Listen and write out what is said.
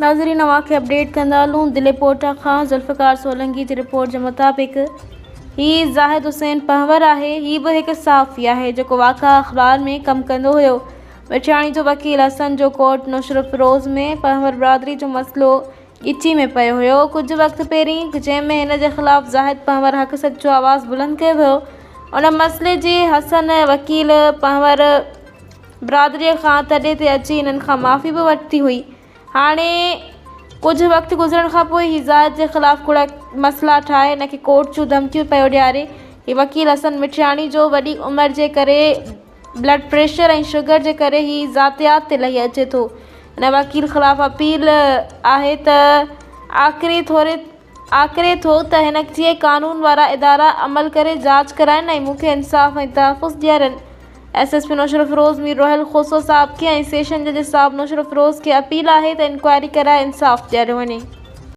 नाज़रीन अवांखे अपडेट कंदा हलूं दिलेपोटा खां ज़ुल्फ़िकार सोलंकी जी रिपोर्ट जे मुताबिक़ ही ज़ाहिद हुसैन पहवर आहे। ही भी एक साफ़ी आहे जो वाक़ा अख़बार में कम कंदो हुयो। मिठियाणी जो वकील हसन जो कोर्ट नुसरत फ़िरोज़ में पहवर बिरादरी जो मसलो ॻिची में पियो हुयो। कुछ वक्त पहिरीं जंहिंमें हिन जे ख़िलाफ़ ज़ाहिद पहवर हक़ सच जो आवाज़ बुलंद कयो वियो, उन मसइले जी हसन वकील पहवर बिरादरीअ खां तॾहिं ते अची इन्हनि खां माफ़ी भी वरिती हुई। हाणे कुछ वक्त गुज़रण खां पोइ ही ज़ाहिद जे ख़िलाफ़ कूड़ा मसला ठाहे इन खे कोर्ट जूं धमकियूं पियो ॾियारे। ही वकील हसन मिठियाणी जो वॾी उमिरि जे करे ब्लड प्रेशर ऐं शुगर जे करे ही ज़ातियात ते लही अचे थो। इन वकील ख़िलाफ़ अपील आहे त आख़िरे थो त हिन जे कानून वारा इदारा अमल करे जांच कराइनि ऐं मूंखे इंसाफ़ ऐं तहफ़्फ़ुज़ ॾियारनि। SSP नुसरत फ़िरोज़ मीर रोहिल खोसो साहब खे ऐं सेशन जज साहब नुसरत फ़िरोज़ खे अपील आहे त इंक्वायरी कराए इंसाफ़ ॾियारियो वञे।